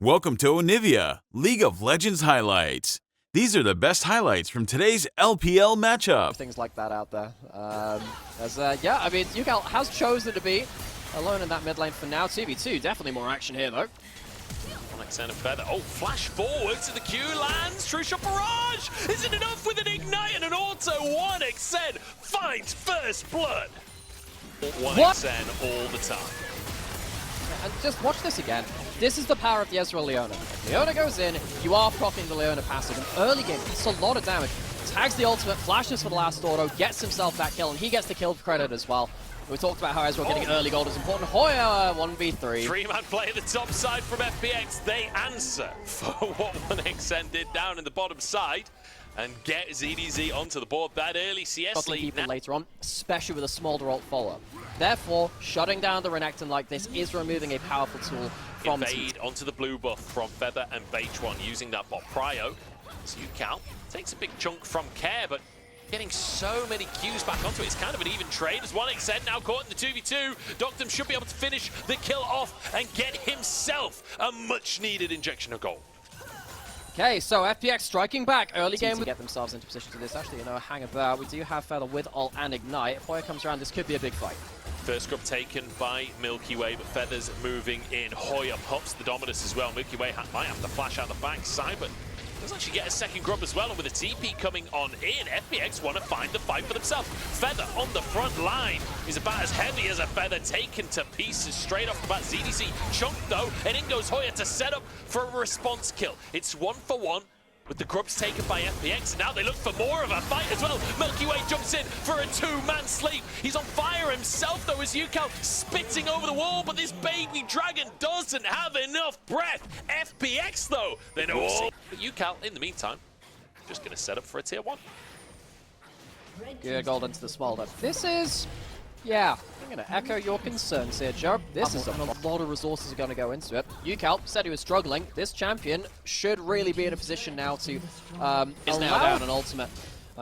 Welcome to Onivia, League of Legends highlights. These are the best highlights from today's LPL matchup. Things like that out there. Yeah, I mean, Yugal has chosen to be alone in that mid lane for now. 2v2, definitely more action here though. Onyx and a feather. Oh, flash forward to the Q, lands. True shot barrage. Is it enough with an ignite and an auto? OneXN finds first blood. OneXN all the time. And just watch this again. This is the power of the Ezreal Leona. If Leona goes in, you are proccing the Leona passive. In early game, it's a lot of damage. Tags the ultimate, flashes for the last auto, gets himself that kill, and he gets the kill credit as well. We talked about how Ezreal getting early gold is important. Hoya 1v3. Three-man play at the top side from FPX. They answer for what OneXN did down in the bottom side and get ZDZ onto the board. That early CS lead people later on, especially with a Smolder ult follow-up. Therefore, shutting down the Renekton like this is removing a powerful tool from Invade onto the blue buff from Feather and Beach1 using that bot prio. So Yugal takes a big chunk from Care, but getting so many Qs back onto it. It's kind of an even trade as OneXN now caught in the 2v2. Doctum should be able to finish the kill off and get himself a much-needed injection of gold. Okay, so FPX striking back early game to get themselves into position to this. Actually, hang about. We do have Feather with ult and ignite. If Hoya comes around, this could be a big fight. First grub taken by Milky Way, but Feather's moving in. Hoya pops the Dominus as well. Milky Way might have to flash out the backside, but does actually get a second grub as well. And with a TP coming on in, FPX want to find the fight for themselves. Feather on the front line is about as heavy as a feather, taken to pieces straight off the bat. ZDC chunked though, and in goes Hoya to set up for a response kill. It's 1-for-1. With the grubs taken by FPX, and now they look for more of a fight as well. Milky Way jumps in for a two-man sleep. He's on fire himself though as Yugal spitting over the wall, but this baby dragon doesn't have enough breath. FPX though, they don't see. But Yugal, in the meantime, just gonna set up for a tier 1. Good gold into the Smolder. This is... yeah, I'm going to echo your concerns here, Joe. This is a lot of resources are going to go into it. Yugal said he was struggling. This champion should really be in a position now to allow down an ultimate,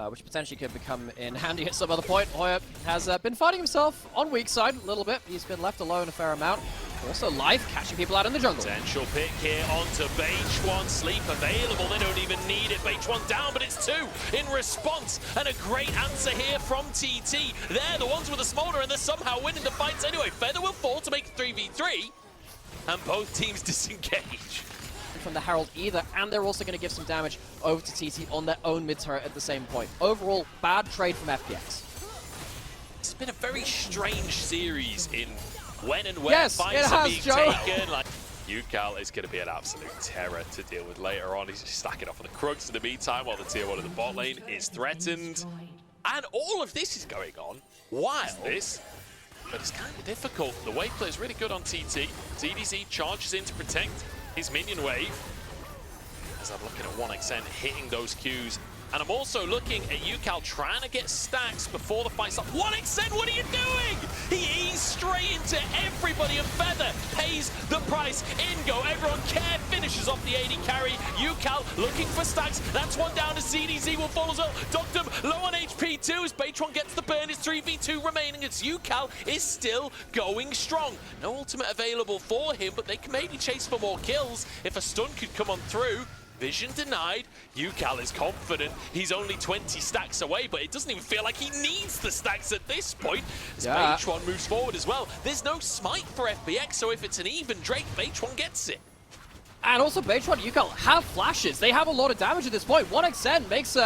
which potentially could become in handy at some other point. Hoya has been fighting himself on weak side a little bit. He's been left alone a fair amount. Also life, catching people out in the jungle. Potential pick here onto Beach1. Sleep available. They don't even need it. Beach1 down, but it's 2 in response. And a great answer here from TT. They're the ones with the Smolder, and they're somehow winning the fights anyway. Feather will fall to make 3v3. And both teams disengage. From the Herald either, and they're also going to give some damage over to TT on their own mid turret at the same point. Overall, bad trade from FPX. It's been a very strange series in when and where fights are being taken. Like, Yugal is going to be an absolute terror to deal with later on. He's just stacking off on the Krugs in the meantime while the tier 1 of the bot lane is threatened. And all of this is going on while this, but it's kind of difficult. The wave play is really good on TT. ZDZ charges in to protect his minion wave. As I'm looking at OneXN hitting those Qs. And I'm also looking at Yugal trying to get stacks before the fight starts. OneXN, what are you doing? He eased straight into everybody, and Feather pays the price. In go, everyone. Care finishes off the AD carry. Yugal looking for stacks. That's one down to ZDZ will fall as well. Doctum low on HP too as Beach1 gets the burn. It's 3v2 remaining as Yugal is still going strong. No ultimate available for him, but they can maybe chase for more kills if a stun could come on through. Vision denied. Yugal is confident. He's only 20 stacks away, but it doesn't even feel like he needs the stacks at this point. As Beach1 moves forward as well. There's no smite for FPX, so if it's an even Drake, Beach1 gets it. And also Beach1 and Yugal have flashes. They have a lot of damage at this point. OneXN makes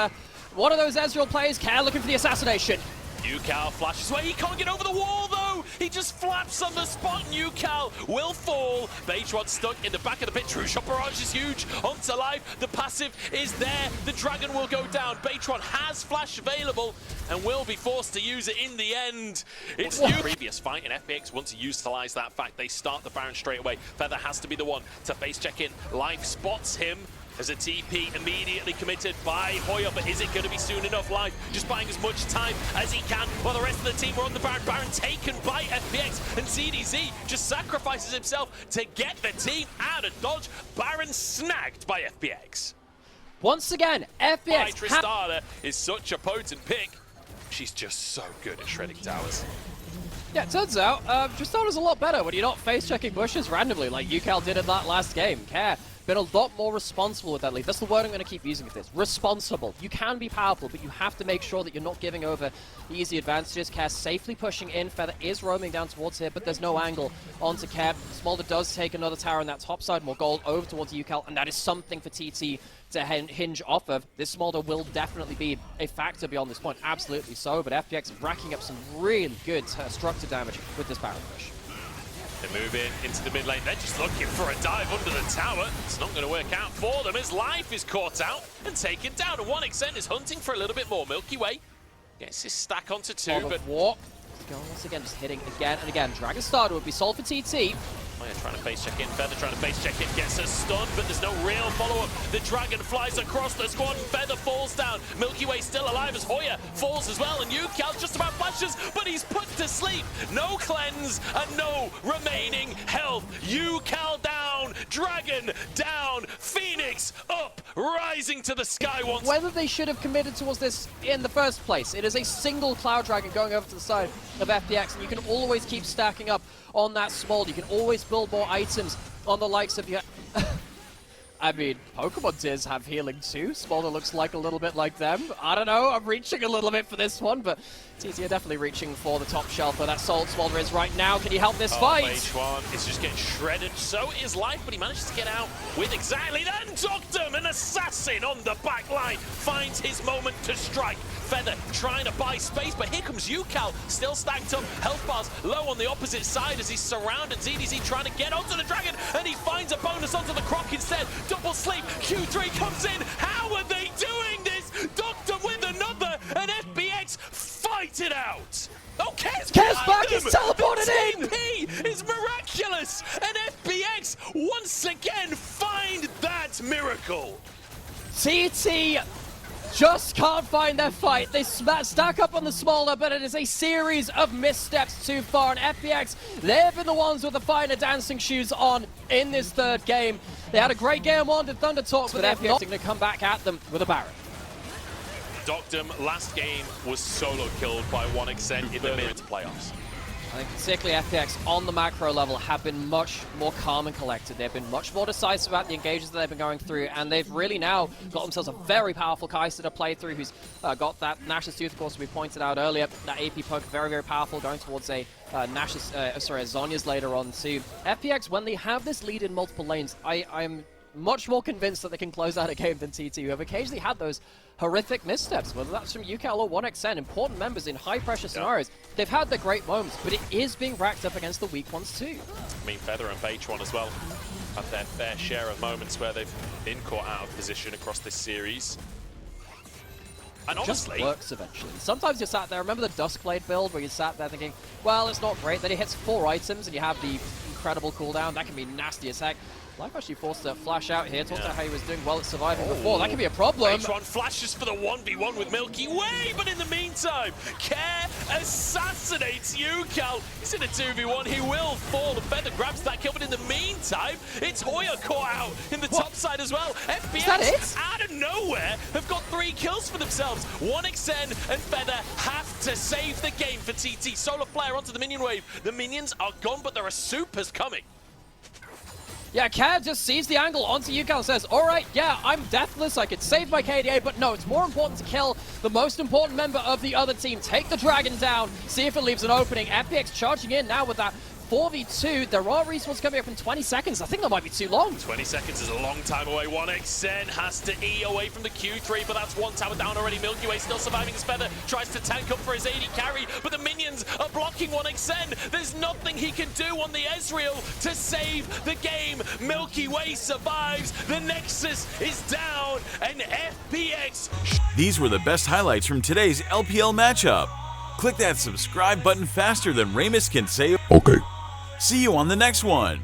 one of those Ezreal players. Care looking for the assassination. Yugal flashes away. He can't get over the wall though. He just flaps on the spot, and Yugal will fall. Beach1 stuck in the back of the pit. True shot barrage is huge. Onto life. The passive is there. The dragon will go down. Beach1 has flash available and will be forced to use it in the end. It's the previous fight, and FPX want to utilize that fact. They start the Baron straight away. Feather has to be the one to base check in. Life spots him. As a TP immediately committed by Hoya, but is it going to be soon enough? Life just buying as much time as he can while the rest of the team are on the Baron. Baron taken by FPX, and ZDZ just sacrifices himself to get the team out of dodge. Baron snagged by FPX. Once again, FPX. Tristana is such a potent pick. She's just so good at shredding towers. Yeah, it turns out, just thought it was a lot better when you're not face-checking bushes randomly like UCal did in that last game. Care, been a lot more responsible with that lead. That's the word I'm going to keep using with this. Responsible. You can be powerful, but you have to make sure that you're not giving over easy advantages. Care safely pushing in. Feather is roaming down towards here, but there's no angle onto Care. Smolder does take another tower on that top side, more gold over towards UCal, and that is something for TT to hinge off of. This Smolder will definitely be a factor beyond this point, absolutely so, but FPX racking up some really good structure damage with this Baron push. They move into the mid lane. They're just looking for a dive under the tower. It's not going to work out for them. His life is caught out and taken down. And 1xN is hunting for a little bit more. Milky Way gets his stack onto 2, but walk. Once again, just hitting again and again. Dragon Starter would be sold for TT. Maya trying to face check in, Feather trying to face check in, gets a stun, but there's no real follow-up. The Dragon flies across the squad, Feather falls down. Milky Way still alive as Hoya falls as well, and UCal just about flashes, but he's put to sleep. No cleanse and no remaining health. UCal down, Dragon down, Phoenix up, rising to the sky once. Whether they should have committed towards this in the first place, it is a single Cloud Dragon going over to the side of FPX, and you can always keep stacking up on that Smolder. You can always build more items on the likes of your... I mean, Pokemon Tiers have healing too. Smolder looks like a little bit like them. I don't know, I'm reaching a little bit for this one, but TT are definitely reaching for the top shelf where that Soul Smolder is right now. Can he help this fight? H1 is just getting shredded. So is Life, but he manages to get out with exactly that. Doctor, an assassin on the back line, finds his moment to strike. Feather trying to buy space, but here comes UCal, still stacked up. Health bars low on the opposite side as he's surrounded. ZDZ trying to get onto the Dragon, and he finds a bonus onto the Croc instead. Double sleep, Q3 comes in. How are they doing this? Doctor with another, and FPX fight it out. Oh, Kez back, he's teleported in! TP is miraculous, and FPX once again find that miracle. TT just can't find their fight. They stack up on the Smolder, but it is a series of missteps too far. And FPX, they've been the ones with the finer dancing shoes on in this third game. They had a great game on the Thunder Talks, but FPX are going to come back at them with a Baron. Doctum last game was solo killed by 1xN in the mid-playoffs. I think particularly FPX on the macro level have been much more calm and collected. They've been much more decisive about the engages that they've been going through, and they've really now got themselves a very powerful Kai'Sa to play through, who's got that Nash's Tooth, of course, as we pointed out earlier. That AP poke, very, very powerful, going towards a Nash's, a Zhonya's later on too. FPX, when they have this lead in multiple lanes, I'm much more convinced that they can close out a game than TT, who have occasionally had those horrific missteps, whether that's from UCal or 1xN, important members in high-pressure scenarios. They've had their great moments, but it is being racked up against the weak ones too. I mean, Feather and H1 as well have their fair share of moments where they've been caught out of position across this series. And honestly, it just works eventually. Sometimes you're sat there, remember the Duskblade build where you sat there thinking, well, it's not great, then he hits 4 items and you have the incredible cooldown. That can be nasty as heck. Life actually forced to flash out here. Talked about how he was doing well at surviving before. That could be a problem. H1 flashes for the 1v1 with Milky Way, but in the meantime, Care assassinates UCal. He's in a 2v1. He will fall. The Feather grabs that kill, but in the meantime, it's Hoya caught out in the top side as well. FPX, out of nowhere, have got 3 kills for themselves. 1xN and Feather have to save the game for TT. Solar Flare onto the minion wave. The minions are gone, but there are supers coming. Yeah, Cad just sees the angle onto UCal and says, alright, yeah, I'm deathless, I could save my KDA, but no, it's more important to kill the most important member of the other team. Take the Dragon down, see if it leaves an opening. FPX charging in now with that 4v2. There are respawns coming up in 20 seconds. I think that might be too long. 20 seconds is a long time away. 1xN has to E away from the Q3, but that's 1 tower down already. Milky Way still surviving his Feather. Tries to tank up for his AD carry, but the minions are blocking 1xN. There's nothing he can do on the Ezreal to save the game. Milky Way survives. The Nexus is down, and FPX... These were the best highlights from today's LPL matchup. Click that subscribe button faster than Ramus can say, okay. See you on the next one.